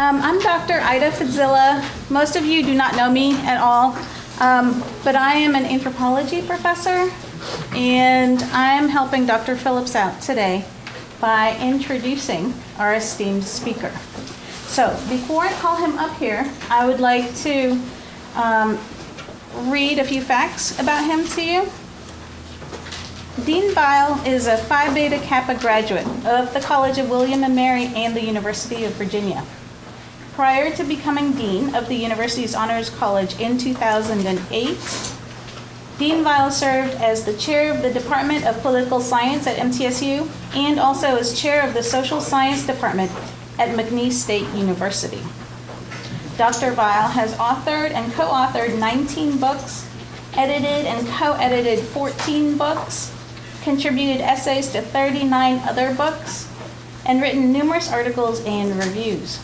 I'm Dr. Ida Fidzilla. Most of you do not know me at all, but I am an anthropology professor, and I'm helping Dr. Phillips out today by introducing our esteemed speaker. So before I call him up here, I would like to read a few facts about him to you. Dean Weil is a Phi Beta Kappa graduate of the College of William and Mary and the University of Virginia. Prior to becoming Dean of the university's Honors College in 2008, Dean Weil served as the chair of the Department of Political Science at MTSU and also as chair of the Social Science Department at McNeese State University. Dr. Weil has authored and co-authored 19 books, edited and co-edited 14 books, contributed essays to 39 other books, and written numerous articles and reviews.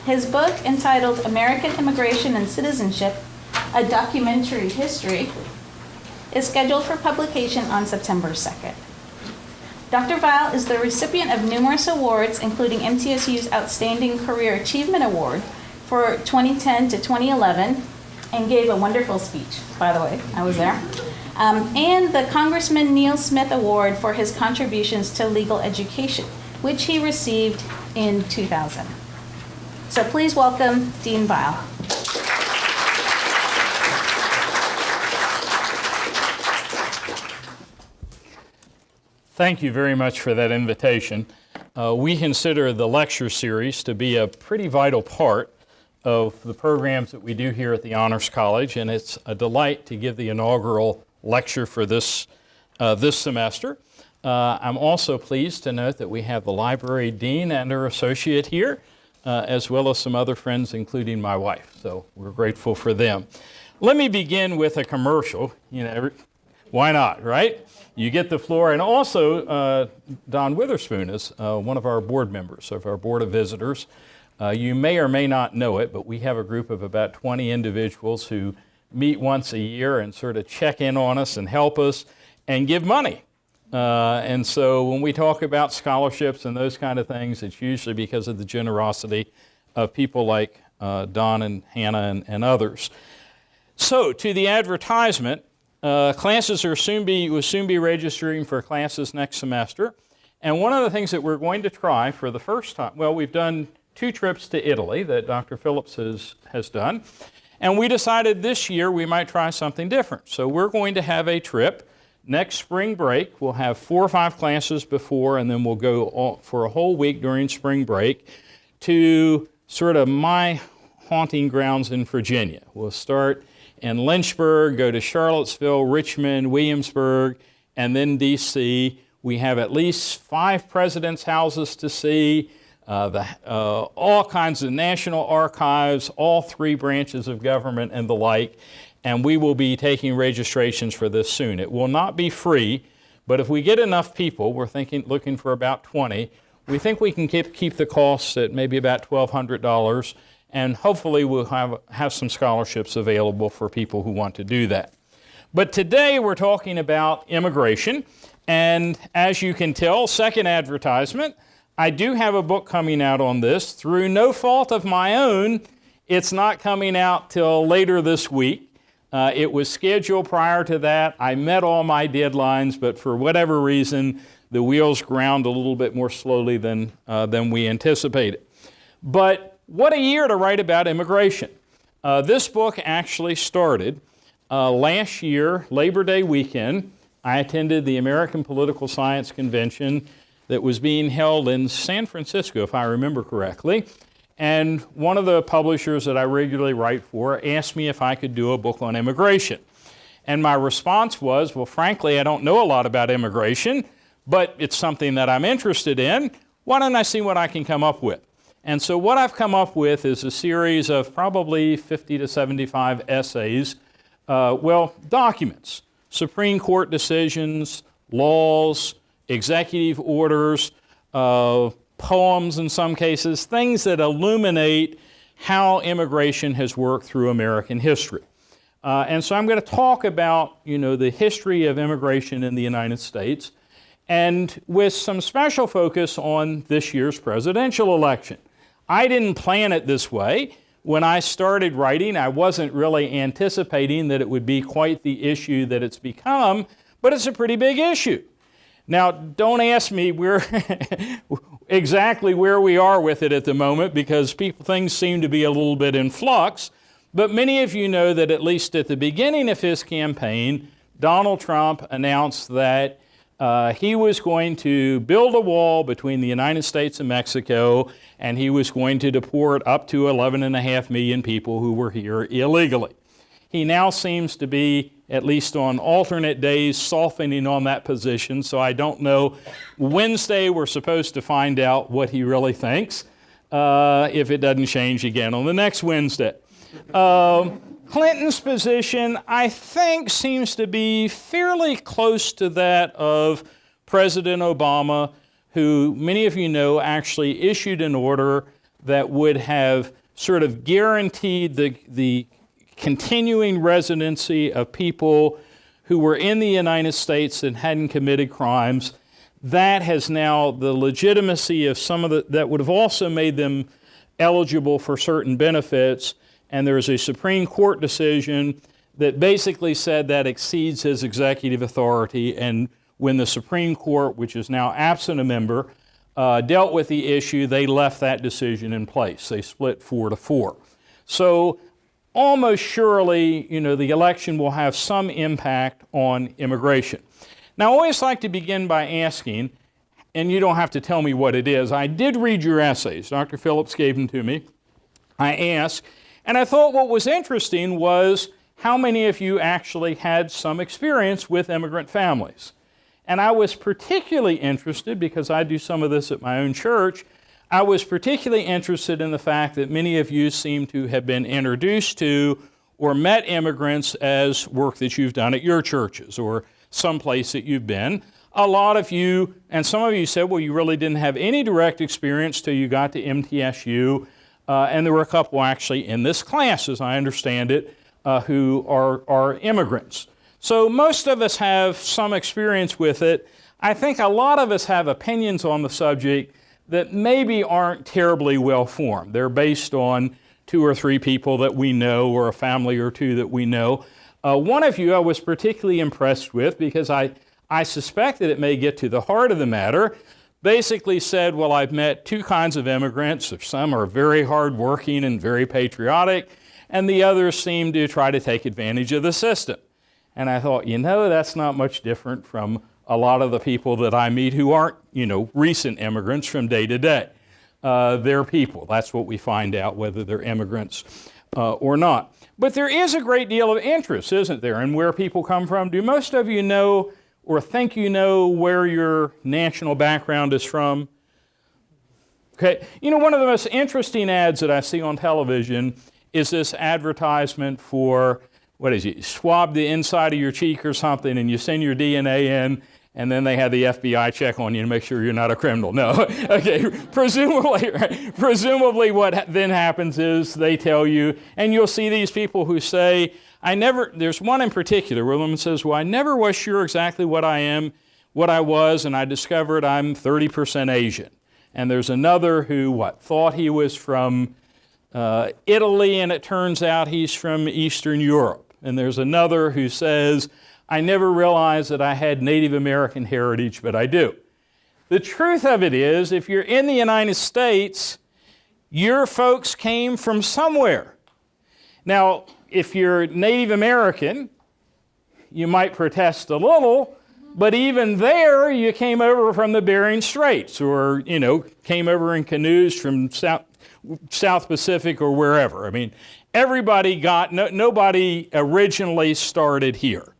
His book, entitled American Immigration and Citizenship, A Documentary History, is scheduled for publication on September 2nd. Dr. Weil is the recipient of numerous awards, including MTSU's Outstanding Career Achievement Award for 2010 to 2011, and gave a wonderful speech, by the way, I was there, and the Congressman Neil Smith Award for his contributions to legal education, which he received in 2000. So please welcome Dean Weil. Thank you very much for that invitation. We consider the lecture series to be a pretty vital part of the programs that we do here at the Honors College, and it's a delight to give the inaugural lecture for this semester. I'm also pleased to note that we have the library dean and her associate here, as well as some other friends, including my wife. So we're grateful for them. Let me begin with a commercial. Why not, right? You get the floor. And also, Don Witherspoon is one of our board members, of our Board of Visitors. You may or may not know it, but we have a group of about 20 individuals who meet once a year and sort of check in on us and help us and give money. And so when we talk about scholarships and those kind of things, it's usually because of the generosity of people like Don and Hannah and others. So to the advertisement, classes will soon be registering for classes next semester. And one of the things that we're going to try for the first time, well, we've done 2 trips to Italy that Dr. Phillips has done. And we decided this year we might try something different. So we're going to have a trip next spring break. We'll have 4 or 5 classes before, and then we'll go for a whole week during spring break to sort of my haunting grounds in Virginia. We'll start in Lynchburg, go to Charlottesville, Richmond, Williamsburg, and then D.C. We have at least 5 presidents' houses to see, all kinds of national archives, all 3 branches of government and the like, and we will be taking registrations for this soon. It will not be free, but if we get enough people, we're looking for about 20, we think we can keep the costs at maybe about $1,200, and hopefully we'll have some scholarships available for people who want to do that. But today we're talking about immigration, and as you can tell, second advertisement, I do have a book coming out on this. Through no fault of my own, it's not coming out till later this week. It was scheduled prior to that. I met all my deadlines, but for whatever reason, the wheels ground a little bit more slowly than we anticipated. But what a year to write about immigration. This book actually started last year, Labor Day weekend. I attended the American Political Science Convention that was being held in San Francisco, if I remember correctly. And one of the publishers that I regularly write for asked me if I could do a book on immigration. And my response was, well, frankly, I don't know a lot about immigration, but it's something that I'm interested in. Why don't I see what I can come up with? And so what I've come up with is a series of probably 50 to 75 essays, documents, Supreme Court decisions, laws, executive orders, poems in some cases, things that illuminate how immigration has worked through American history. And so I'm going to talk about, the history of immigration in the United States, and with some special focus on this year's presidential election. I didn't plan it this way. When I started writing, I wasn't really anticipating that it would be quite the issue that it's become, but it's a pretty big issue. Now, don't ask me exactly where we are with it at the moment, because things seem to be a little bit in flux. But many of you know that at least at the beginning of his campaign, Donald Trump announced that he was going to build a wall between the United States and Mexico, and he was going to deport up to 11.5 million people who were here illegally. He now seems to be, at least on alternate days, softening on that position, so I don't know. Wednesday, we're supposed to find out what he really thinks, if it doesn't change again on the next Wednesday. Clinton's position, I think, seems to be fairly close to that of President Obama, who many of you know actually issued an order that would have sort of guaranteed the continuing residency of people who were in the United States and hadn't committed crimes. That has now the legitimacy of some of that would have also made them eligible for certain benefits. And there's a Supreme Court decision that basically said that exceeds his executive authority. And when the Supreme Court, which is now absent a member, dealt with the issue, they left that decision in place. They split 4-4. So almost surely, the election will have some impact on immigration. Now, I always like to begin by asking, and you don't have to tell me what it is. I did read your essays. Dr. Phillips gave them to me. I asked, and I thought what was interesting was how many of you actually had some experience with immigrant families. And I was particularly interested, because I do some of this at my own church, I was particularly interested in the fact that many of you seem to have been introduced to or met immigrants as work that you've done at your churches or someplace that you've been. A lot of you, and some of you said, well, you really didn't have any direct experience till you got to MTSU, and there were a couple actually in this class, as I understand it, who are immigrants. So most of us have some experience with it. I think a lot of us have opinions on the subject that maybe aren't terribly well formed. They're based on 2 or 3 people that we know or a family or 2 that we know. One of you I was particularly impressed with, because I suspect that it may get to the heart of the matter, basically said, well, I've met 2 kinds of immigrants. Some are very hardworking and very patriotic, and the others seem to try to take advantage of the system. And I thought, that's not much different from a lot of the people that I meet who aren't, recent immigrants from day to day. They're people. That's what we find out, whether they're immigrants or not. But there is a great deal of interest, isn't there, in where people come from? Do most of you know or think you know where your national background is from? Okay, one of the most interesting ads that I see on television is this advertisement for, you swab the inside of your cheek or something, and you send your DNA in, and then they have the FBI check on you to make sure you're not a criminal. No, okay, presumably what then happens is they tell you, and you'll see these people who say, there's one in particular where the woman says, well, I never was sure exactly what I was, and I discovered I'm 30% Asian. And there's another who, thought he was from Italy, and it turns out he's from Eastern Europe. And there's another who says, I never realized that I had Native American heritage, but I do. The truth of it is, if you're in the United States, your folks came from somewhere. Now, if you're Native American, you might protest a little, but even there, you came over from the Bering Straits, or, came over in canoes from South Pacific or wherever. I mean, nobody originally started here.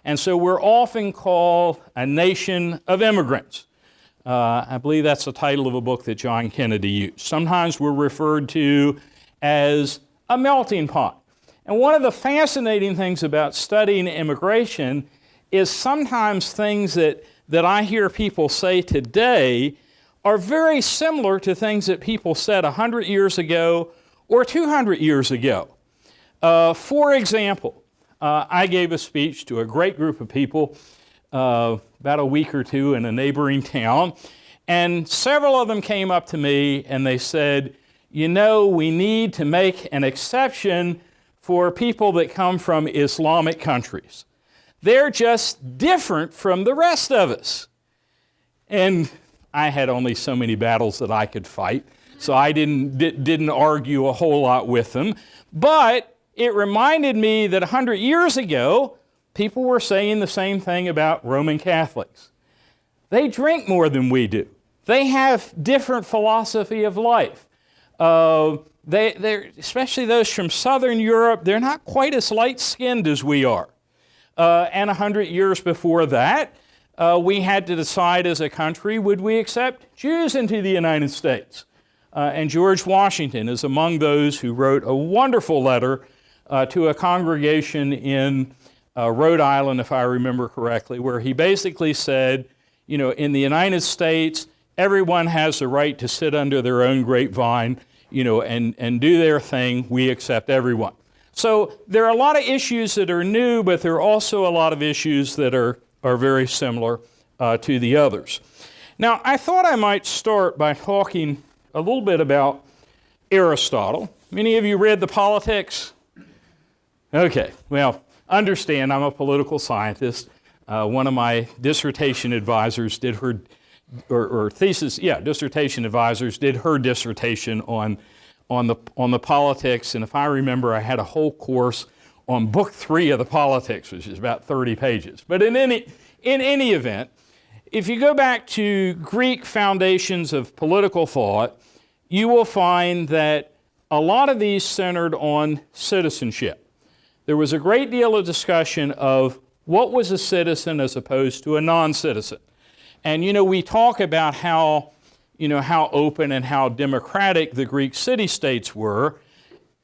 And so we're often called a nation of immigrants. I believe that's the title of a book that John Kennedy used. Sometimes we're referred to as a melting pot. And one of the fascinating things about studying immigration is sometimes things that I hear people say today are very similar to things that people said 100 years ago or 200 years ago. For example, I gave a speech to a great group of people about a week or 2 in a neighboring town, and several of them came up to me and they said, you know, we need to make an exception for people that come from Islamic countries. They're just different from the rest of us. And I had only so many battles that I could fight, so I didn't argue a whole lot with them. But it reminded me that 100 years ago, people were saying the same thing about Roman Catholics. They drink more than we do. They have different philosophy of life. They're, especially those from Southern Europe, they're not quite as light-skinned as we are. And 100 years before that, we had to decide as a country, would we accept Jews into the United States? And George Washington is among those who wrote a wonderful letter to a congregation in Rhode Island, if I remember correctly, where he basically said, you know, in the United States, everyone has the right to sit under their own grapevine, you know, and do their thing. We accept everyone. So there are a lot of issues that are new, but there are also a lot of issues that are very similar to the others. Now, I thought I might start by talking a little bit about Aristotle. Many of you read the Politics? Okay, well, understand I'm a political scientist. One of my dissertation advisors did her, dissertation advisors did her dissertation on the Politics, and if I remember, I had a whole course on book 3 of the Politics, which is about 30 pages. But in any event, if you go back to Greek foundations of political thought, you will find that a lot of these centered on citizenship. There was a great deal of discussion of what was a citizen as opposed to a non-citizen. And, you know, we talk about how open and how democratic the Greek city-states were.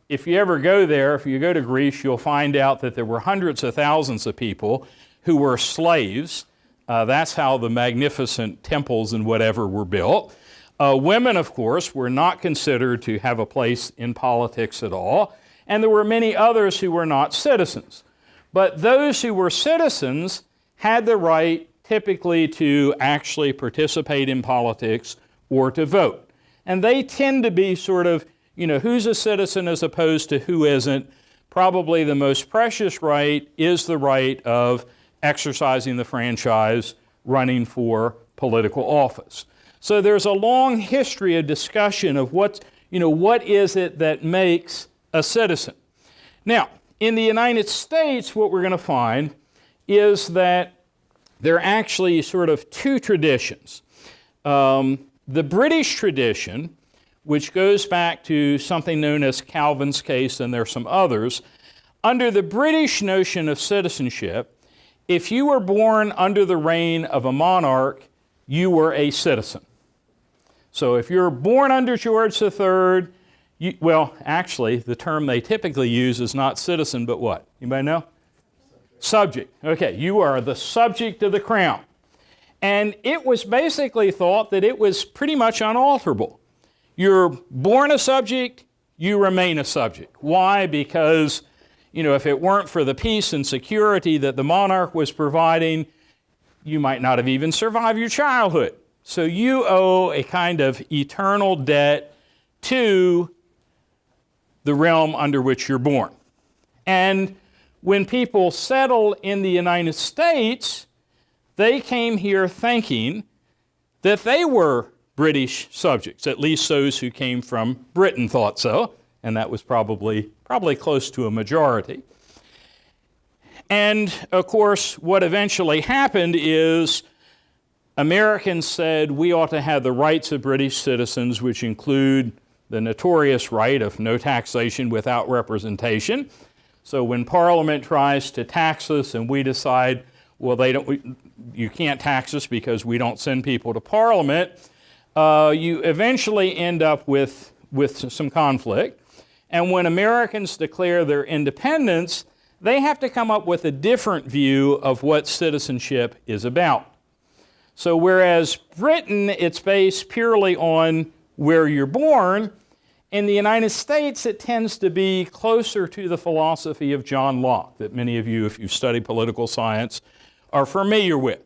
If you ever go there, if you go to Greece, you'll find out that there were hundreds of thousands of people who were slaves. That's how the magnificent temples and whatever were built. Women, of course, were not considered to have a place in politics at all. And there were many others who were not citizens. But those who were citizens had the right typically to actually participate in politics or to vote. And they tend to be sort of, you know, who's a citizen as opposed to who isn't. Probably the most precious right is the right of exercising the franchise, running for political office. So there's a long history of discussion of what is it that makes a citizen. Now, in the United States, what we're going to find is that there are actually sort of two traditions. The British tradition, which goes back to something known as Calvin's case, and there are some others. Under the British notion of citizenship, if you were born under the reign of a monarch, you were a citizen. So if you're born under George III, actually, the term they typically use is not citizen, but what? Anybody know? Subject. Okay, you are the subject of the crown. And it was basically thought that it was pretty much unalterable. You're born a subject, you remain a subject. Why? Because, you know, if it weren't for the peace and security that the monarch was providing, you might not have even survived your childhood. So you owe a kind of eternal debt to the realm under which you're born. And when people settled in the United States, they came here thinking that they were British subjects. At least those who came from Britain thought so, and that was probably close to a majority. And of course, what eventually happened is Americans said we ought to have the rights of British citizens, which include the notorious right of no taxation without representation. So when Parliament tries to tax us and we decide, well, you can't tax us because we don't send people to Parliament, you eventually end up with some conflict. And when Americans declare their independence, they have to come up with a different view of what citizenship is about. So whereas Britain, it's based purely on where you're born, in the United States, it tends to be closer to the philosophy of John Locke, that many of you, if you've studied political science, are familiar with.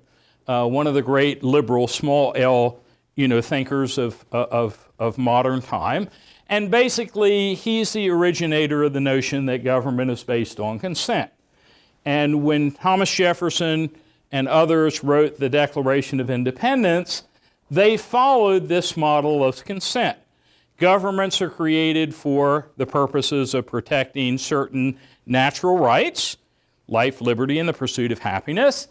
One of the great liberal, small L, thinkers of modern time. And basically, he's the originator of the notion that government is based on consent. And when Thomas Jefferson and others wrote the Declaration of Independence, they followed this model of consent. Governments are created for the purposes of protecting certain natural rights, life, liberty, and the pursuit of happiness.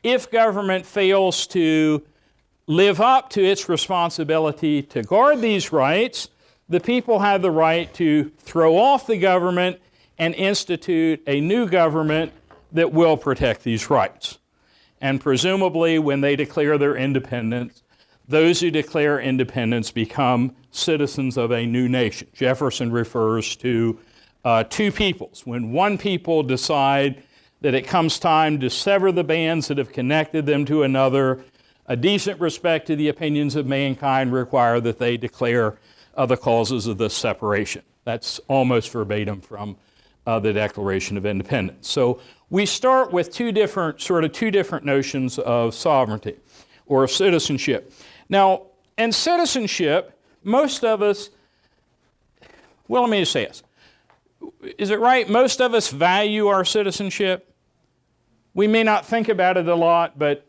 If government fails to live up to its responsibility to guard these rights, the people have the right to throw off the government and institute a new government that will protect these rights. And presumably, when they declare their independence, those who declare independence become citizens of a new nation. Jefferson refers to two peoples. When one people decide that it comes time to sever the bands that have connected them to another, a decent respect to the opinions of mankind require that they declare the causes of this separation. That's almost verbatim from the Declaration of Independence. So we start with two different notions of sovereignty or of citizenship. Now, in citizenship, most of us, well, let me just say this. Is it right? Most of us value our citizenship. We may not think about it a lot, but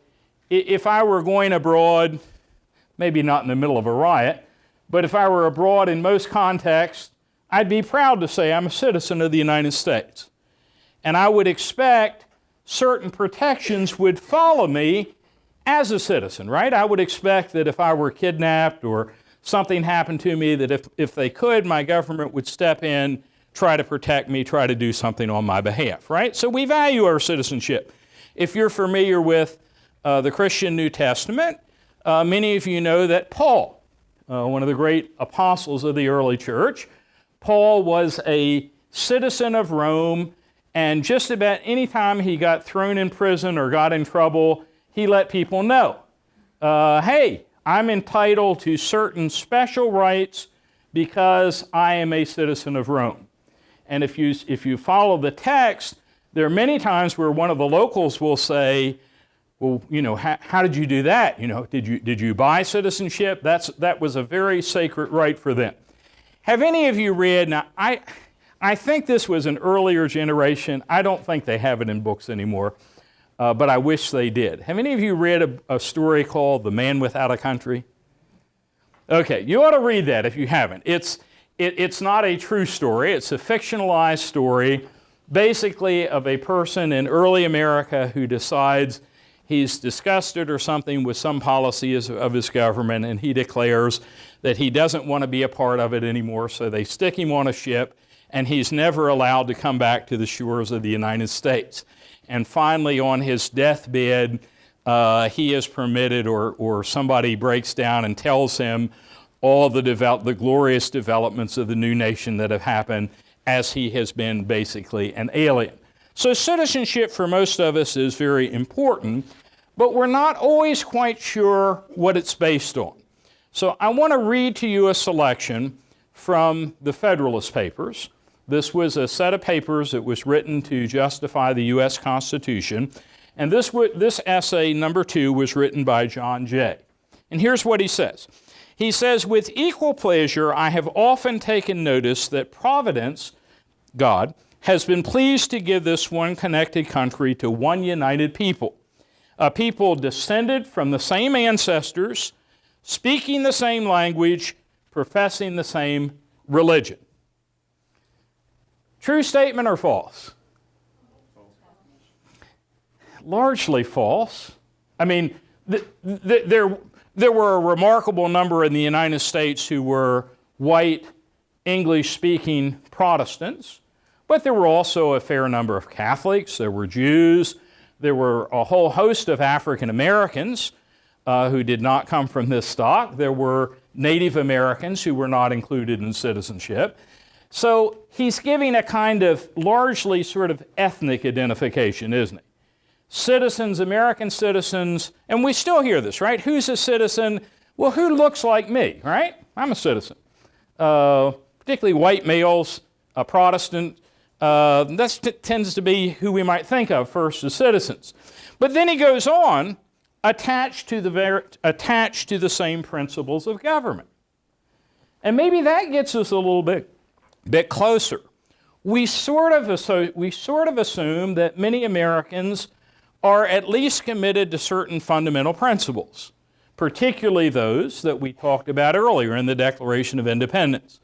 if I were going abroad, maybe not in the middle of a riot, but if I were abroad in most contexts, I'd be proud to say I'm a citizen of the United States. And I would expect certain protections would follow me as a citizen, right? I would expect that if I were kidnapped or something happened to me, that if they could, my government would step in, try to protect me, try to do something on my behalf, right? So we value our citizenship. If you're familiar with the Christian New Testament, many of you know that Paul, one of the great apostles of the early church, Paul was a citizen of Rome, and just about any time he got thrown in prison or got in trouble, he let people know, hey, I'm entitled to certain special rights because I am a citizen of Rome. And if you follow the text, there are many times where one of the locals will say, well, you know, how did you do that? You know, did you buy citizenship? That was a very sacred right for them. Have any of you read, now I think this was an earlier generation. I don't think they have it in books anymore, but I wish they did. Have any of you read a story called The Man Without a Country? Okay, you ought to read that if you haven't. It's not a true story. It's a fictionalized story, basically of a person in early America who decides he's disgusted or something with some policy of his government, and he declares that he doesn't want to be a part of it anymore, so they stick him on a ship, and he's never allowed to come back to the shores of the United States. And finally, on his deathbed, he is permitted, or somebody breaks down and tells him all the glorious developments of the new nation that have happened as he has been basically an alien. So citizenship for most of us is very important, but we're not always quite sure what it's based on. So I want to read to you a selection from the Federalist Papers. This was a set of papers that was written to justify the U.S. Constitution, and this essay, number 2, was written by John Jay. And here's what he says. He says, with equal pleasure, I have often taken notice that Providence, God, has been pleased to give this one connected country to one united people, a people descended from the same ancestors, speaking the same language, professing the same religion. True statement or false? Largely false. I mean, there were a remarkable number in the United States who were white, English-speaking Protestants, but there were also a fair number of Catholics, there were Jews, there were a whole host of African Americans who did not come from this stock. There were Native Americans who were not included in citizenship. So he's giving a kind of largely sort of ethnic identification, isn't he? Citizens, American citizens, and we still hear this, right? Who's a citizen? Well, who looks like me, right? I'm a citizen. Particularly white males, a Protestant. That tends to be who we might think of first as citizens. But then he goes on, attached to the same principles of government. And maybe that gets us a little bit closer. We sort of assume that many Americans are at least committed to certain fundamental principles, particularly those that we talked about earlier in the Declaration of Independence.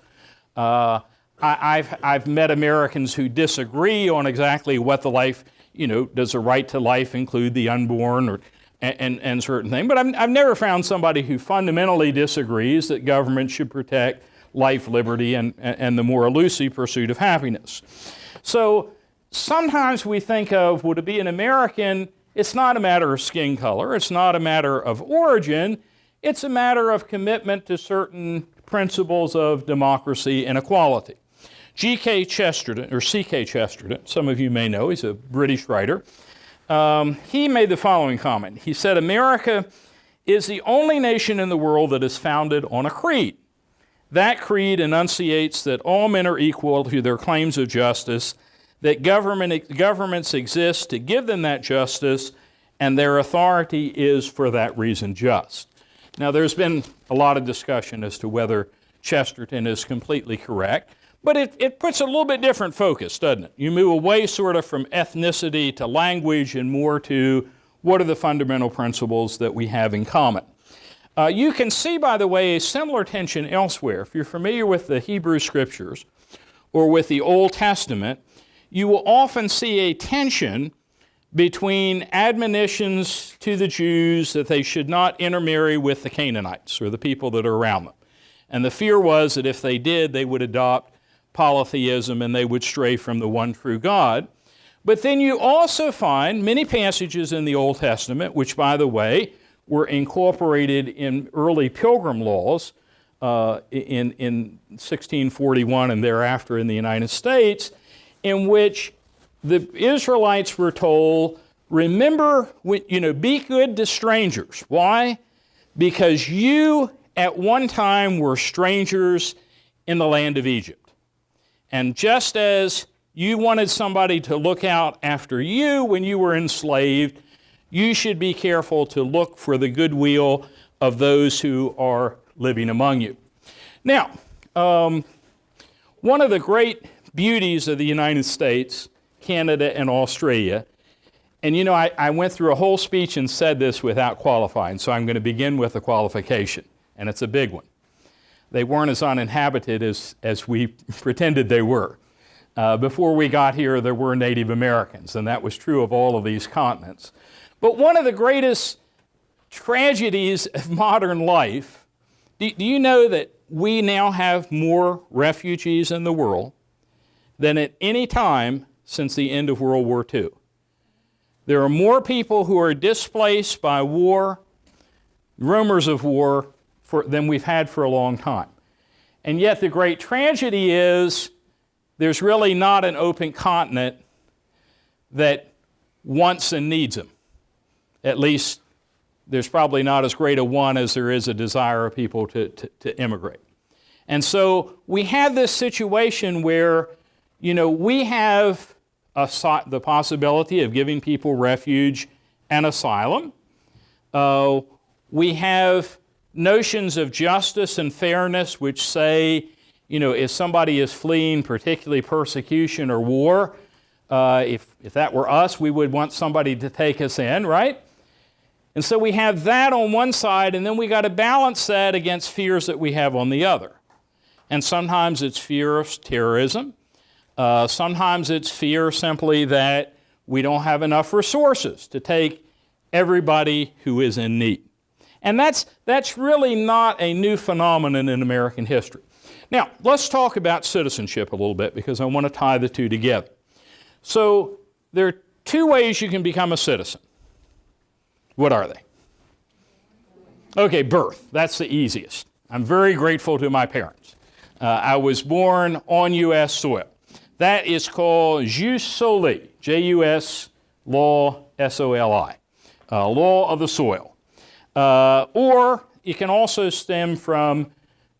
I've met Americans who disagree on exactly what the life, does the right to life include the unborn and certain things, but I've never found somebody who fundamentally disagrees that government should protect life, liberty, and the more elusive pursuit of happiness. So sometimes we think of, well, to be an American, it's not a matter of skin color, it's not a matter of origin, it's a matter of commitment to certain principles of democracy and equality. G.K. Chesterton, or C.K. Chesterton, some of you may know, he's a British writer, he made the following comment. He said, "America is the only nation in the world that is founded on a creed. That creed enunciates that all men are equal to their claims of justice, that governments exist to give them that justice, and their authority is for that reason just." Now, there's been a lot of discussion as to whether Chesterton is completely correct, but it puts a little bit different focus, doesn't it? You move away sort of from ethnicity to language and more to what are the fundamental principles that we have in common. You can see, by the way, a similar tension elsewhere. If you're familiar with the Hebrew Scriptures or with the Old Testament, you will often see a tension between admonitions to the Jews that they should not intermarry with the Canaanites or the people that are around them. And the fear was that if they did, they would adopt polytheism and they would stray from the one true God. But then you also find many passages in the Old Testament, which, by the way, were incorporated in early pilgrim laws in 1641 and thereafter in the United States, in which the Israelites were told, remember, be good to strangers. Why? Because you at one time were strangers in the land of Egypt. And just as you wanted somebody to look out after you when you were enslaved, you should be careful to look for the goodwill of those who are living among you. Now, one of the great beauties of the United States, Canada, and Australia, and I went through a whole speech and said this without qualifying, so I'm going to begin with a qualification, and it's a big one. They weren't as uninhabited as we pretended they were. Before we got here, there were Native Americans, and that was true of all of these continents. But one of the greatest tragedies of modern life, do you know that we now have more refugees in the world than at any time since the end of World War II? There are more people who are displaced by war, rumors of war, than we've had for a long time. And yet the great tragedy is there's really not an open continent that wants and needs them. At least there's probably not as great a one as there is a desire of people to immigrate. And so we have this situation where, we have the possibility of giving people refuge and asylum. We have notions of justice and fairness which say, if somebody is fleeing particularly persecution or war, if that were us, we would want somebody to take us in, right? And so we have that on one side, and then we got to balance that against fears that we have on the other. And sometimes it's fear of terrorism. Sometimes it's fear simply that we don't have enough resources to take everybody who is in need. And that's really not a new phenomenon in American history. Now, let's talk about citizenship a little bit because I want to tie the two together. So there are two ways you can become a citizen. What are they? Okay, birth. That's the easiest. I'm very grateful to my parents. I was born on U.S. soil. That is called jus soli, J-U-S, law, S-O-L-I, law of the soil. Or it can also stem from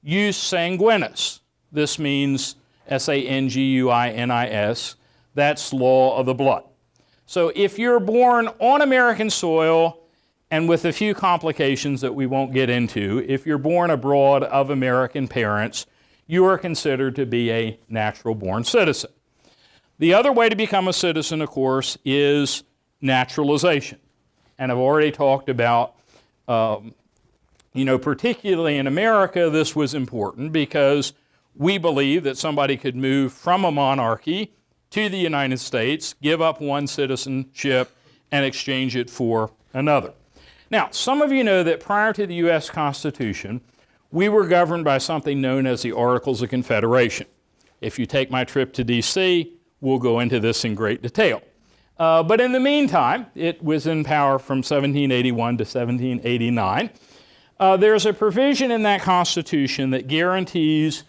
jus sanguinis. This means S-A-N-G-U-I-N-I-S. That's law of the blood. So if you're born on American soil and with a few complications that we won't get into, if you're born abroad of American parents, you are considered to be a natural-born citizen. The other way to become a citizen, of course, is naturalization. And I've already talked about, particularly in America, this was important because we believe that somebody could move from a monarchy to the United States, give up one citizenship, and exchange it for another. Now, some of you know that prior to the U.S. Constitution, we were governed by something known as the Articles of Confederation. If you take my trip to D.C., we'll go into this in great detail. But in the meantime, it was in power from 1781 to 1789. There's a provision in that Constitution that guarantees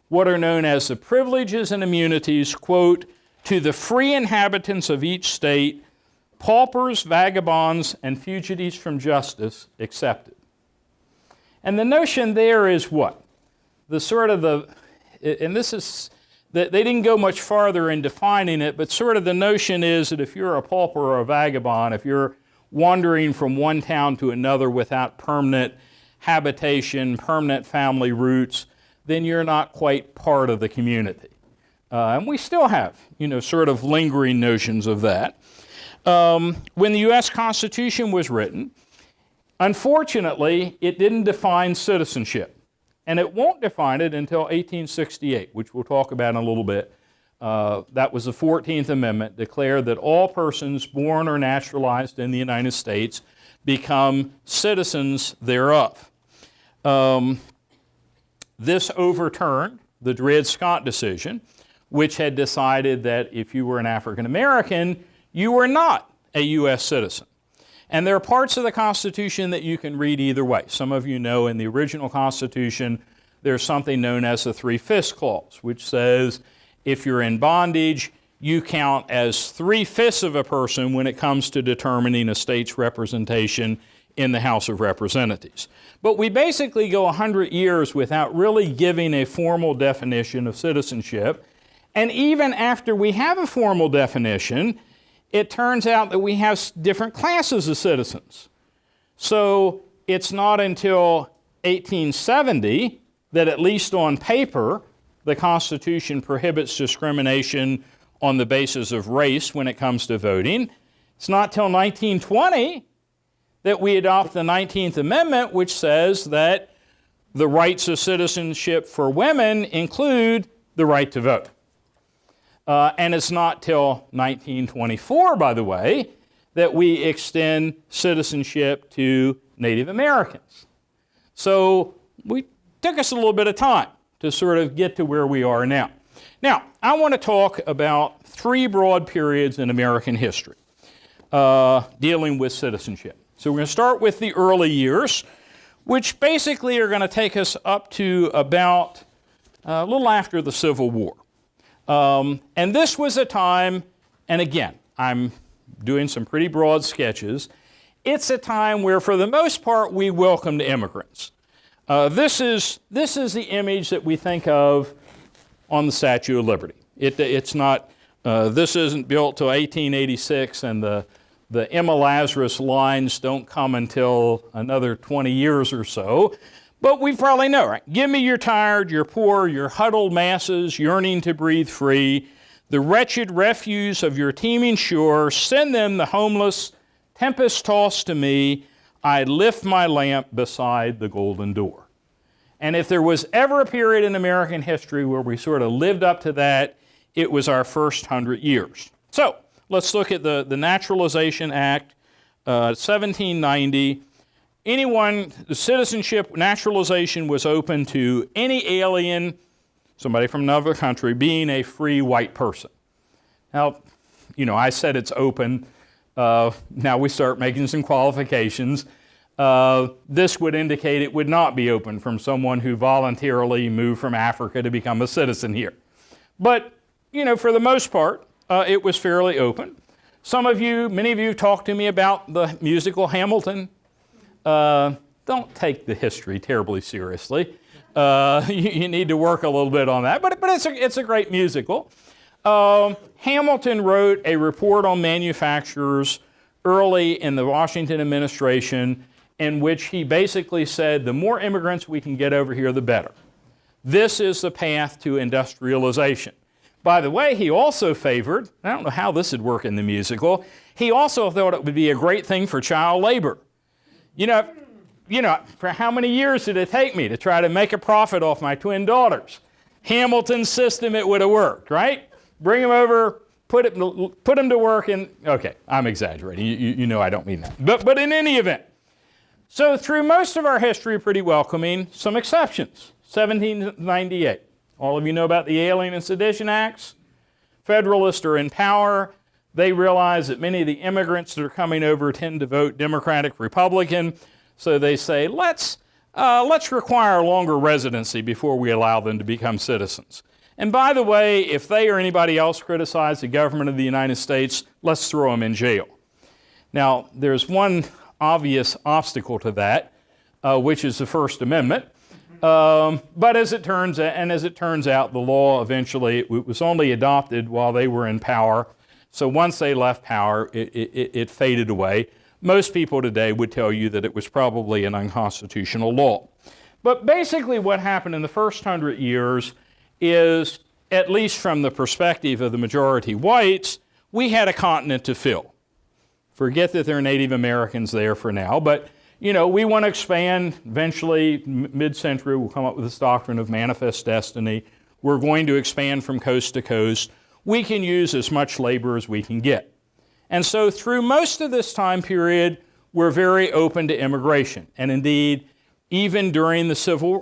what are known as the privileges and immunities, quote, to the free inhabitants of each state, paupers, vagabonds, and fugitives from justice excepted. And the notion there is what? And this is, that they didn't go much farther in defining it, but sort of the notion is that if you're a pauper or a vagabond, if you're wandering from one town to another without permanent habitation, permanent family roots, then you're not quite part of the community. And we still have, sort of lingering notions of that. When the U.S. Constitution was written, unfortunately, it didn't define citizenship. And it won't define it until 1868, which we'll talk about in a little bit. That was the 14th Amendment, declared that all persons born or naturalized in the United States become citizens thereof. This overturned the Dred Scott decision, which had decided that if you were an African American, you were not a U.S. citizen. And there are parts of the Constitution that you can read either way. Some of you know in the original Constitution, there's something known as the 3/5 clause, which says if you're in bondage, you count as 3/5 of a person when it comes to determining a state's representation in the House of Representatives. But we basically go 100 years without really giving a formal definition of citizenship. And even after we have a formal definition, it turns out that we have different classes of citizens. So it's not until 1870 that, at least on paper, the Constitution prohibits discrimination on the basis of race when it comes to voting. It's not till 1920 that we adopt the 19th Amendment, which says that the rights of citizenship for women include the right to vote. And it's not till 1924, by the way, that we extend citizenship to Native Americans. So we took us a little bit of time to sort of get to where we are now. Now, I want to talk about three broad periods in American history dealing with citizenship. So we're going to start with the early years, which basically are going to take us up to about a little after the Civil War. And this was a time, and again, I'm doing some pretty broad sketches, it's a time where, for the most part, we welcomed immigrants. This is the image that we think of on the Statue of Liberty. It's not, this isn't built till 1886, and the Emma Lazarus lines don't come until another 20 years or so. But we probably know, right? Give me your tired, your poor, your huddled masses yearning to breathe free, the wretched refuse of your teeming shore, send them the homeless, tempest-tossed to me, I lift my lamp beside the golden door. And if there was ever a period in American history where we sort of lived up to that, it was our first 100 years. So let's look at the Naturalization Act, 1790. The citizenship, naturalization was open to any alien, somebody from another country, being a free white person. Now, I said it's open. Now we start making some qualifications. This would indicate it would not be open from someone who voluntarily moved from Africa to become a citizen here. But, for the most part, it was fairly open. Many of you talked to me about the musical Hamilton. Don't take the history terribly seriously. You need to work a little bit on that, but it's a great musical. Hamilton wrote a report on manufacturers early in the Washington administration, in which he basically said, the more immigrants we can get over here, the better. This is the path to industrialization. By the way, he also favored, I don't know how this would work in the musical, he also thought it would be a great thing for child labor. You know, for how many years did it take me to try to make a profit off my twin daughters? Hamilton's system, it would have worked, right? Bring them over, put them to work, and okay, I'm exaggerating. You know I don't mean that. But in any event, so through most of our history, pretty welcoming, some exceptions. 1798. All of you know about the Alien and Sedition Acts. Federalists are in power. They realize that many of the immigrants that are coming over tend to vote Democratic, Republican. So they say, let's require longer residency before we allow them to become citizens. And by the way, if they or anybody else criticize the government of the United States, let's throw them in jail. Now, there's one obvious obstacle to that, which is the First Amendment. But as it turns out, the law eventually, it was only adopted while they were in power. So once they left power, it faded away. Most people today would tell you that it was probably an unconstitutional law. But basically what happened in the first 100 years is, at least from the perspective of the majority whites, we had a continent to fill. Forget that there are Native Americans there for now, but you know, we want to expand. Eventually, mid-century, we'll come up with this doctrine of manifest destiny. We're going to expand from coast to coast. We can use as much labor as we can get. And so through most of this time period, we're very open to immigration. And indeed, even during the Civil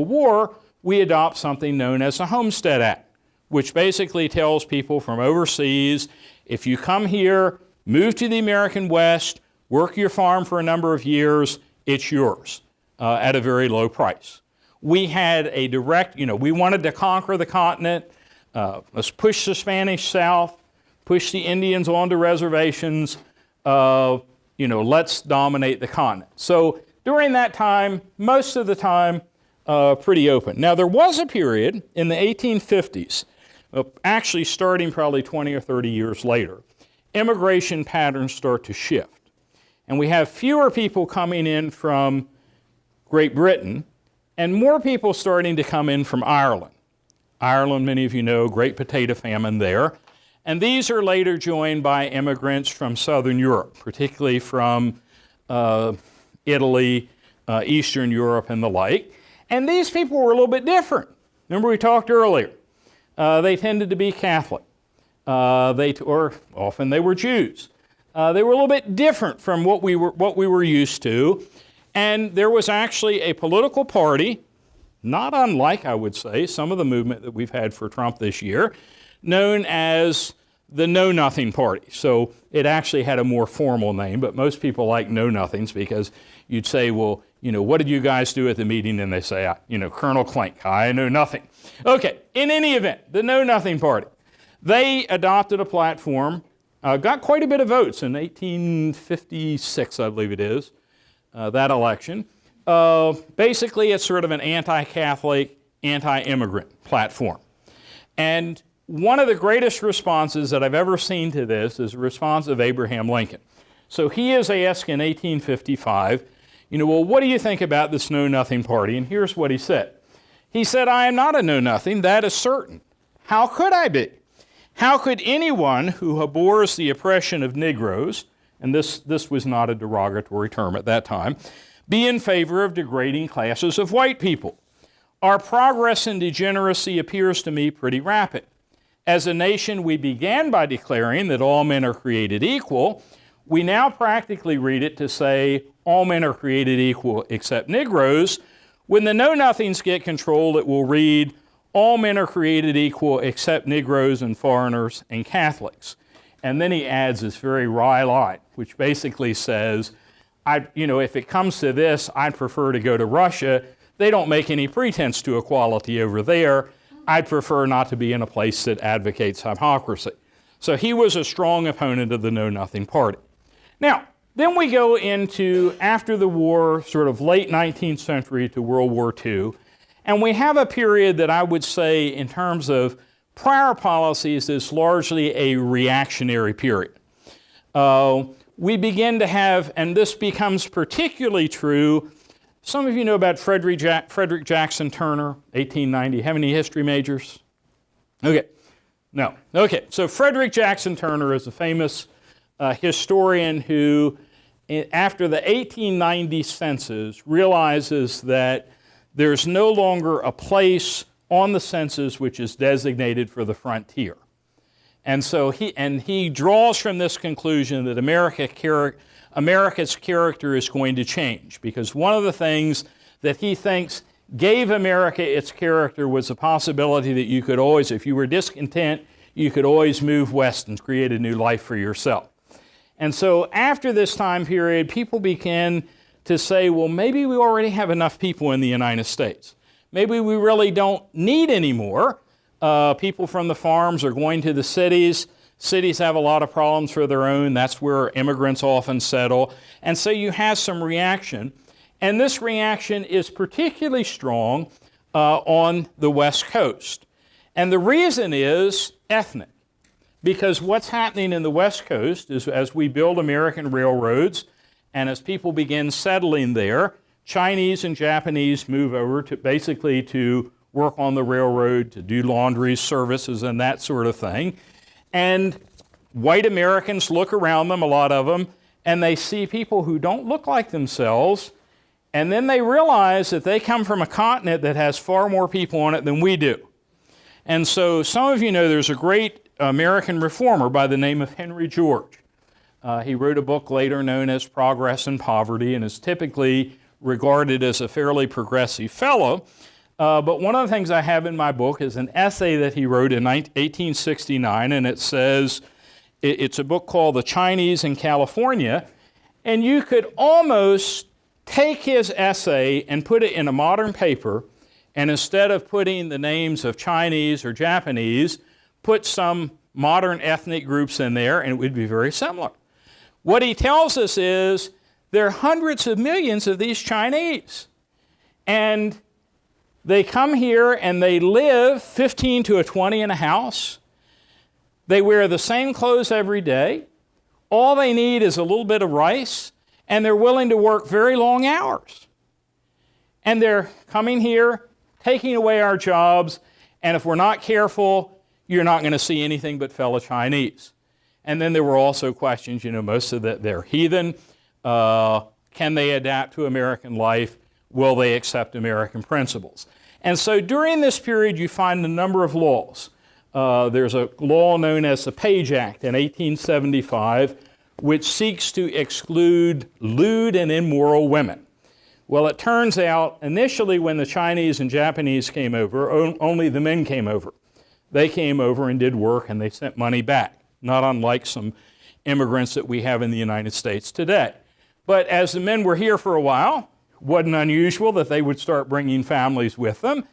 War, we adopt something known as the Homestead Act, which basically tells people from overseas, if you come here, move to the American West, work your farm for a number of years, it's yours at a very low price. We had a direct, we wanted to conquer the continent. Let's push the Spanish south, push the Indians onto reservations. Let's dominate the continent. So during that time, most of the time, pretty open. Now, there was a period in the 1850s, actually starting probably 20 or 30 years later, immigration patterns start to shift. And we have fewer people coming in from Great Britain and more people starting to come in from Ireland. Ireland, many of you know, great potato famine there. And these are later joined by immigrants from Southern Europe, particularly from Italy, Eastern Europe, and the like. And these people were a little bit different. Remember we talked earlier. They tended to be Catholic. Or often they were Jews. They were a little bit different from what we were used to. And there was actually a political party, not unlike, I would say, some of the movement that we've had for Trump this year, known as the KnowNothing Party. So it actually had a more formal name, but most people like Know-Nothings because you'd say, well, what did you guys do at the meeting? And they say, Colonel Clink, I know nothing. Okay, in any event, the KnowNothing Party. They adopted a platform, got quite a bit of votes in 1856, I believe it is, that election. Basically, it's sort of an anti-Catholic, anti-immigrant platform. And one of the greatest responses that I've ever seen to this is the response of Abraham Lincoln. So he is asked in 1855, well, what do you think about this Know-Nothing Party? And here's what he said. He said, I am not a know-nothing, that is certain. How could I be? How could anyone who abhors the oppression of Negroes, and this was not a derogatory term at that time, be in favor of degrading classes of white people? Our progress in degeneracy appears to me pretty rapid. As a nation, we began by declaring that all men are created equal. We now practically read it to say all men are created equal except Negroes. When the Know-Nothings get control, it will read all men are created equal except Negroes and foreigners and Catholics. And then he adds this very wry line, which basically says, if it comes to this, I'd prefer to go to Russia. They don't make any pretense to equality over there. I'd prefer not to be in a place that advocates hypocrisy. So he was a strong opponent of the Know-Nothing Party. Now, then we go into, after the war, sort of late 19th century to World War II, and we have a period that I would say, in terms of prior policies, is largely a reactionary period. we begin to have, and this becomes particularly true, some of you know about Frederick Jackson Turner, 1890. Have any history majors? Okay. No. Okay. So Frederick Jackson Turner is a famous historian who, after the 1890 census, realizes that there's no longer a place on the census which is designated for the frontier. And so he draws from this conclusion that America's character is going to change, because one of the things that he thinks gave America its character was the possibility that you could always, if you were discontent, you could always move west and create a new life for yourself. And so after this time period, people began to say, well, maybe we already have enough people in the United States. Maybe we really don't need any more. People from the farms are going to the cities. Cities have a lot of problems for their own. That's where immigrants often settle. And so you have some reaction. And this reaction is particularly strong on the West Coast. And the reason is ethnic. Because what's happening in the West Coast is, as we build American railroads and as people begin settling there, Chinese and Japanese move over to basically to work on the railroad, to do laundry services and that sort of thing. And white Americans look around them, a lot of them, and they see people who don't look like themselves, and then they realize that they come from a continent that has far more people on it than we do. And so some of you know there's a great American reformer by the name of Henry George. He wrote a book later known as Progress and Poverty, and is typically regarded as a fairly progressive fellow. But one of the things I have in my book is an essay that he wrote in 1869, and it says, it's a book called The Chinese in California, and you could almost take his essay and put it in a modern paper, and instead of putting the names of Chinese or Japanese, put some modern ethnic groups in there, and it would be very similar. What he tells us is there are hundreds of millions of these Chinese, and they come here and they live 15 to 20 in a house. They wear the same clothes every day. All they need is a little bit of rice, and they're willing to work very long hours. And they're coming here, taking away our jobs, and if we're not careful, you're not going to see anything but fellow Chinese. And then there were also questions, most of that they're heathen. Can they adapt to American life? Will they accept American principles? And so during this period, you find a number of laws. There's a law known as the Page Act in 1875, which seeks to exclude lewd and immoral women. Well, it turns out initially when the Chinese and Japanese came over, only the men came over. They came over and did work, and they sent money back, not unlike some immigrants that we have in the United States today. But as the men were here for a while, it wasn't unusual that they would start bringing families with them.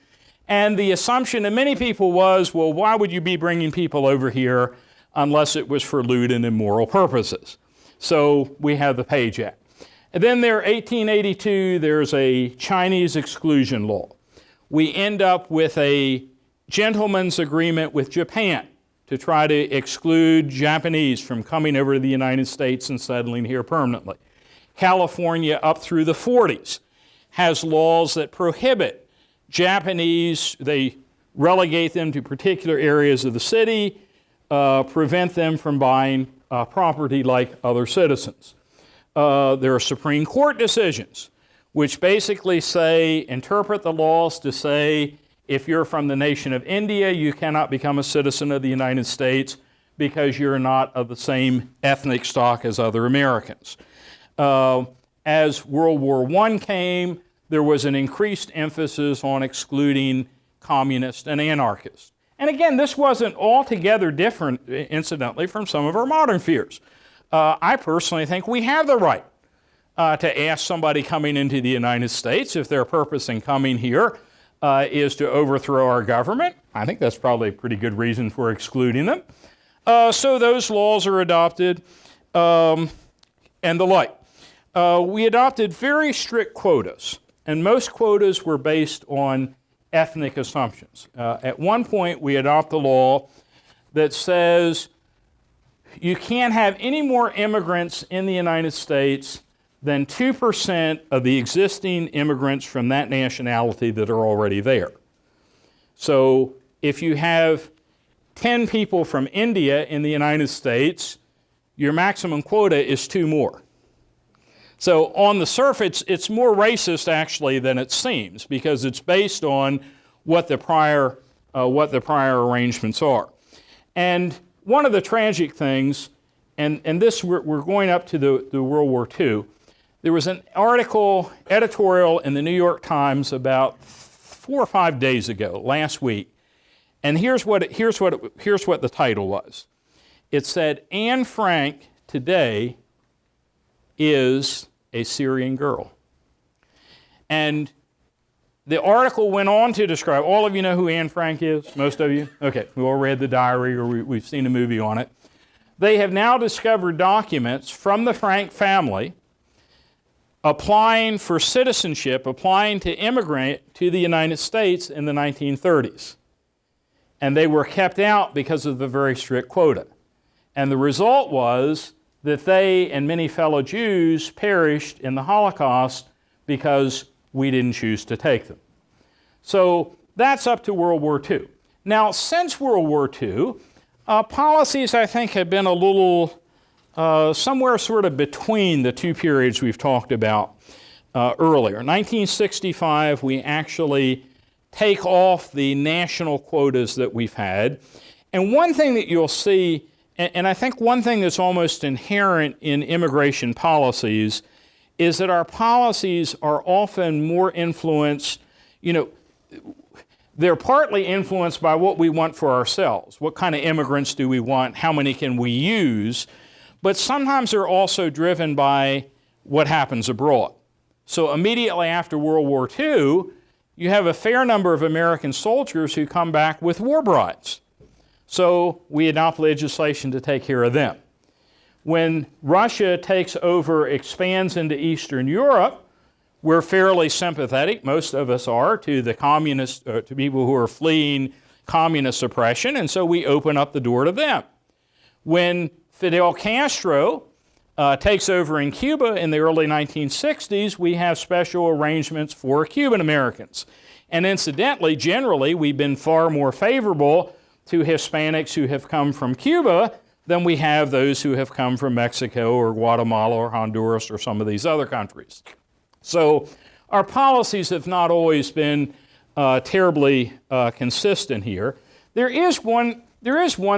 And the assumption of many people was, well, why would you be bringing people over here unless it was for lewd and immoral purposes? So we have the Page Act. And then there, 1882, there's a Chinese exclusion law. We end up with a gentleman's agreement with Japan to try to exclude Japanese from coming over to the United States and settling here permanently. California, up through the 40s, has laws that prohibit Japanese, they relegate them to particular areas of the city, prevent them from buying property like other citizens. There are Supreme Court decisions which basically interpret the laws to say, if you're from the nation of India, you cannot become a citizen of the United States because you're not of the same ethnic stock as other Americans. As World War I came, there was an increased emphasis on excluding communists and anarchists. And again, this wasn't altogether different, incidentally, from some of our modern fears. I personally think we have the right to ask somebody coming into the United States if their purpose in coming here is to overthrow our government. I think that's probably a pretty good reason for excluding them. So those laws are adopted and the like. We adopted very strict quotas, and most quotas were based on ethnic assumptions. At one point, we adopt a law that says you can't have any more immigrants in the United States than 2% of the existing immigrants from that nationality that are already there. So if you have 10 people from India in the United States, your maximum quota is 2 more. So on the surface, it's more racist actually than it seems, because it's based on what the prior arrangements are. And one of the tragic things, and this we're going up to the World War II, there was an editorial in the New York Times about 4 or 5 days ago, last week, and here's what the title was. It said, "Anne Frank today is a Syrian girl." And the article went on to describe, all of you know who Anne Frank is? Most of you? Okay, we all read the diary or we've seen a movie on it. They have now discovered documents from the Frank family applying for citizenship, applying to immigrate to the United States in the 1930s. And they were kept out because of the very strict quota. And the result was that they and many fellow Jews perished in the Holocaust because we didn't choose to take them. So that's up to World War II. Now, since World War II, policies, I think, have been a little somewhere sort of between the two periods we've talked about earlier. 1965, we actually take off the national quotas that we've had. And one thing that you'll see, and I think one thing that's almost inherent in immigration policies, is that our policies are often more influenced, they're partly influenced by what we want for ourselves. What kind of immigrants do we want? How many can we use? But sometimes they're also driven by what happens abroad. So immediately after World War II, you have a fair number of American soldiers who come back with war brides. So we adopt legislation to take care of them. When Russia takes over, expands into Eastern Europe, we're fairly sympathetic, most of us are, to the communists, to people who are fleeing communist oppression, and so we open up the door to them. When Fidel Castro takes over in Cuba in the early 1960s, we have special arrangements for Cuban Americans. And incidentally, generally, we've been far more favorable to Hispanics who have come from Cuba than we have those who have come from Mexico or Guatemala or Honduras or some of these other countries. So our policies have not always been terribly consistent here. There is one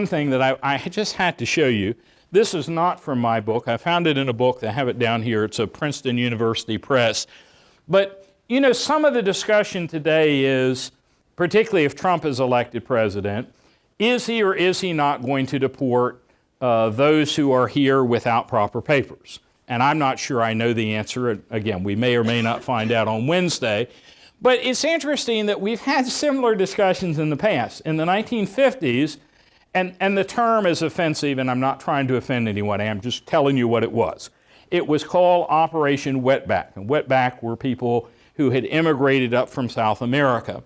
thing that I just had to show you. This is not from my book. I found it in a book. I have it down here. It's a Princeton University Press. But, some of the discussion today is, particularly if Trump is elected president, is he or is he not going to deport those who are here without proper papers? And I'm not sure I know the answer. Again, we may or may not find out on Wednesday. But it's interesting that we've had similar discussions in the past. In the 1950s, and the term is offensive, and I'm not trying to offend anyone, I'm just telling you what it was. It was called Operation Wetback. And wetback were people who had immigrated up from South America.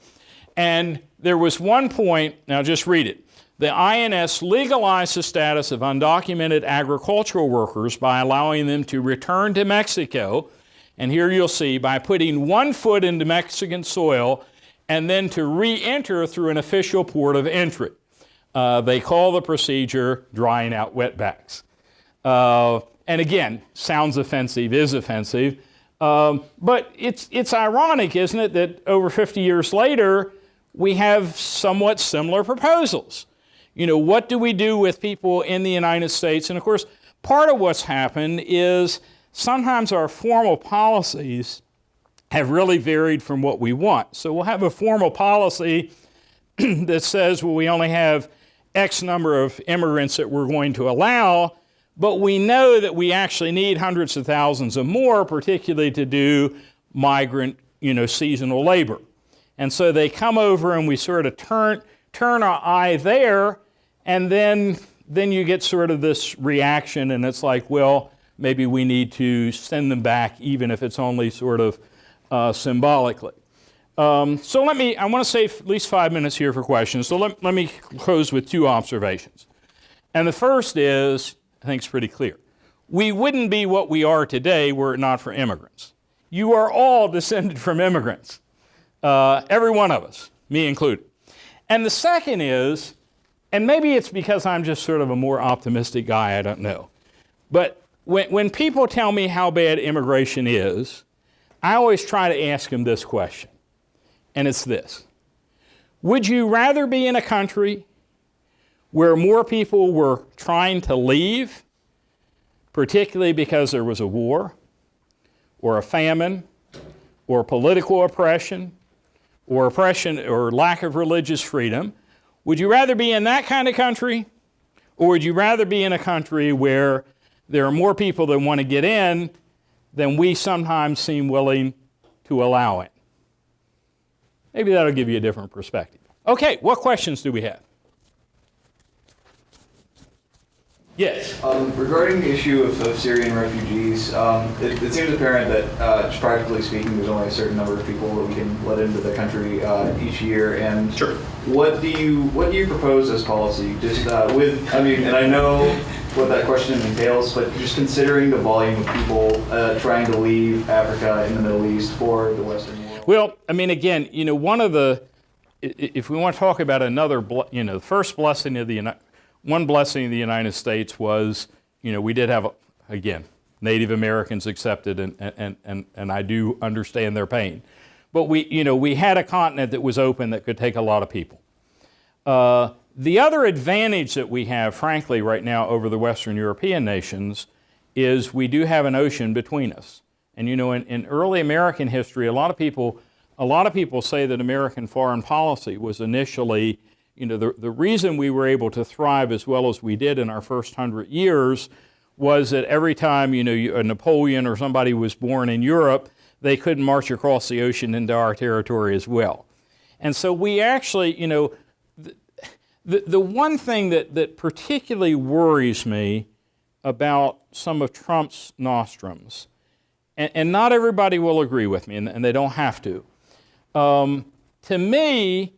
And there was one point, now just read it. The INS legalized the status of undocumented agricultural workers by allowing them to return to Mexico, and here you'll see, by putting one foot into Mexican soil and then to re-enter through an official port of entry. They call the procedure drying out wetbacks. And again, sounds offensive, is offensive, but it's ironic, isn't it, that over 50 years later, we have somewhat similar proposals. What do we do with people in the United States? And of course, part of what's happened is sometimes our formal policies have really varied from what we want. So we'll have a formal policy that says, well, we only have X number of immigrants that we're going to allow, but we know that we actually need hundreds of thousands of more, particularly to do migrant, seasonal labor. And so they come over and we sort of turn our eye there, and then you get sort of this reaction, and it's like, well, maybe we need to send them back, even if it's only sort of symbolically. So I want to save at least 5 minutes here for questions. So let me close with 2 observations. And the first is, I think it's pretty clear. We wouldn't be what we are today were it not for immigrants. You are all descended from immigrants, every one of us, me included. And the second is, and maybe it's because I'm just sort of a more optimistic guy, I don't know, but when people tell me how bad immigration is, I always try to ask them this question, and it's this. Would you rather be in a country where more people were trying to leave, particularly because there was a war, or a famine, or political oppression, or lack of religious freedom? Would you rather be in that kind of country, or would you rather be in a country where there are more people that want to get in than we sometimes seem willing to allow in? Maybe that'll give you a different perspective. Okay, what questions do we have? Yes? Regarding the issue of Syrian refugees, it seems apparent that, just practically speaking, there's only a certain number of people that we can let into the country each year. And sure. What do you propose as policy? Just and I know what that question entails, but just considering the volume of people trying to leave Africa and the Middle East for the Western world. Well, I mean, again, if we want to talk about another, the first blessing of one blessing of the United States was, we did have, again, Native Americans accepted, and I do understand their pain. But we had a continent that was open that could take a lot of people. The other advantage that we have, frankly, right now over the Western European nations is we do have an ocean between us. And in early American history, a lot of people say that American foreign policy was initially, the reason we were able to thrive as well as we did in our first 100 years was that every time, a Napoleon or somebody was born in Europe, they couldn't march across the ocean into our territory as well. And so we actually, the one thing that particularly worries me about some of Trump's nostrums, and not everybody will agree with me, and they don't have to. To me,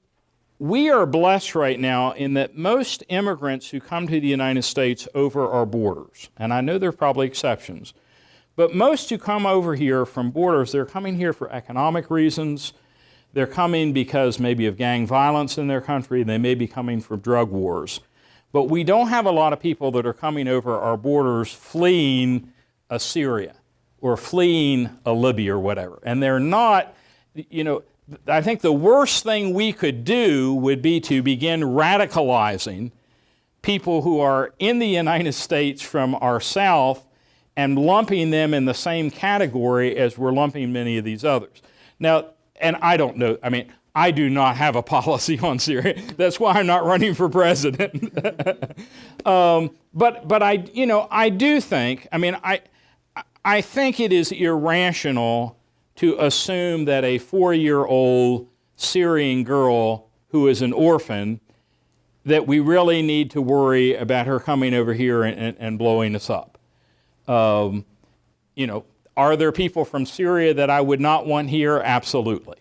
we are blessed right now in that most immigrants who come to the United States over our borders, and I know there are probably exceptions, but most who come over here from borders, they're coming here for economic reasons. They're coming because maybe of gang violence in their country. They may be coming from drug wars. But we don't have a lot of people that are coming over our borders fleeing Syria or fleeing Libya or whatever. And they're not, I think the worst thing we could do would be to begin radicalizing people who are in the United States from our south and lumping them in the same category as we're lumping many of these others. Now, and I don't know, I do not have a policy on Syria. That's why I'm not running for president. But I do think, I think it is irrational to assume that a 4-year-old Syrian girl who is an orphan, that we really need to worry about her coming over here and blowing us up. Are there people from Syria that I would not want here? Absolutely.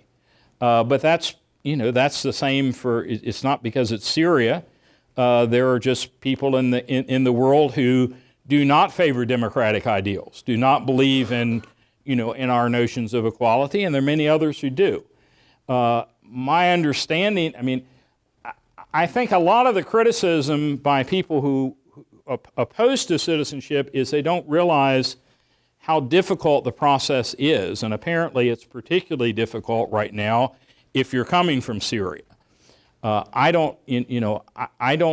But that's the same for, it's not because it's Syria. There are just people in the world who do not favor democratic ideals, do not believe in our notions of equality, and there are many others who do. My understanding, I think a lot of the criticism by people who opposed to citizenship is they don't realize how difficult the process is, and apparently it's particularly difficult right now if you're coming from Syria. I don't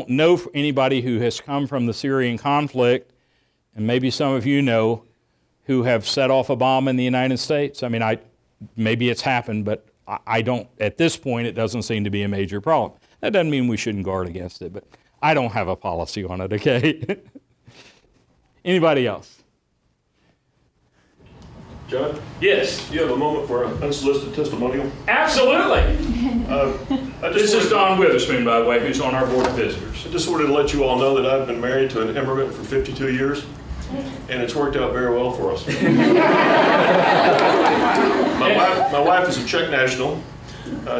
know anybody who has come from the Syrian conflict, and maybe some of you know, who have set off a bomb in the United States. Maybe it's happened, but I don't. At this point, it doesn't seem to be a major problem. That doesn't mean we shouldn't guard against it, but I don't have a policy on it, okay? Anybody else? John? Yes. Do you have a moment for an unsolicited testimonial? Absolutely. This is Don Witherspoon, by the way, who's on our board of visitors. I just wanted to let you all know that I've been married to an immigrant for 52 years, and it's worked out very well for us. My wife is a Czech national.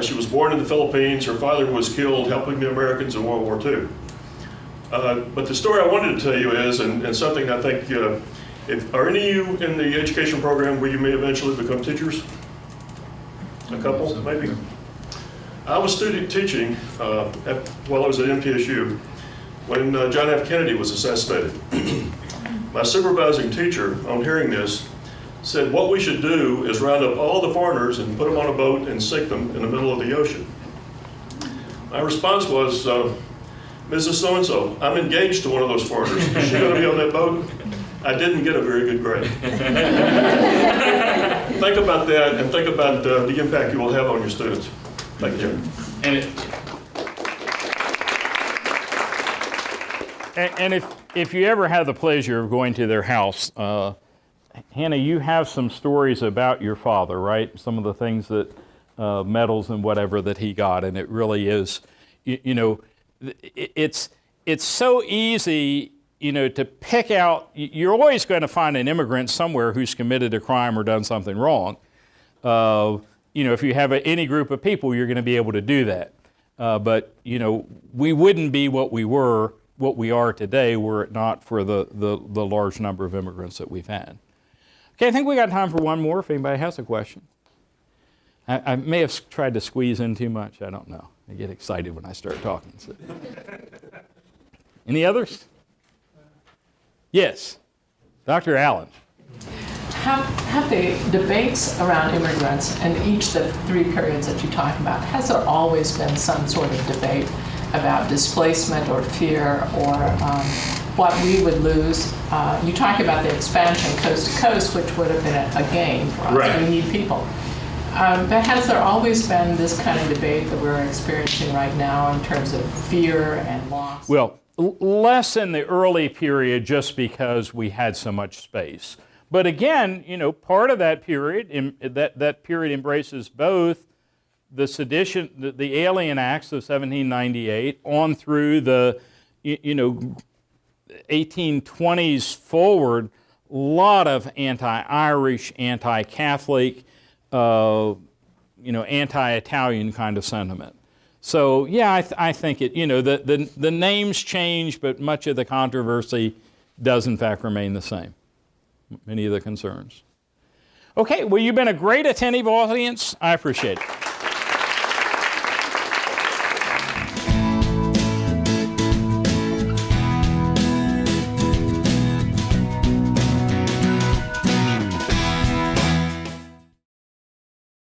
She was born in the Philippines. Her father was killed helping the Americans in World War II. But the story I wanted to tell you is, and something I think, are any of you in the education program where you may eventually become teachers? A couple, maybe? I was student teaching while I was at MTSU when John F. Kennedy was assassinated. My supervising teacher, on hearing this, said what we should do is round up all the foreigners and put them on a boat and sink them in the middle of the ocean. My response was, Mrs. So-and-so, I'm engaged to one of those foreigners. Is she going to be on that boat? I didn't get a very good grade. Think about that and think about the impact you will have on your students. Thank you, Jim. And if you ever have the pleasure of going to their house, Hannah, you have some stories about your father, right? Some of the things that, medals and whatever that he got, and it really is, it's so easy, to pick out. You're always going to find an immigrant somewhere who's committed a crime or done something wrong. If you have any group of people, you're going to be able to do that. But we wouldn't be what we are today were it not for the large number of immigrants that we've had. Okay, I think we got time for one more if anybody has a question. I may have tried to squeeze in too much. I don't know. I get excited when I start talking. So. Any others? Yes, Dr. Allen. Have the debates around immigrants in each of the 3 periods that you talk about, has there always been some sort of debate about displacement or fear or what we would lose? You talk about the expansion coast to coast, which would have been a gain for us. Right. We need people. But has there always been this kind of debate that we're experiencing right now in terms of fear and loss? Well, less in the early period just because we had so much space. But again, part of that period, that period embraces both the sedition, the Alien Acts of 1798 on through the, 1820s forward, a lot of anti-Irish, anti-Catholic, anti-Italian kind of sentiment. So yeah, I think it. The names change, but much of the controversy does in fact remain the same. Many of the concerns. Okay, well, you've been a great attentive audience. I appreciate it.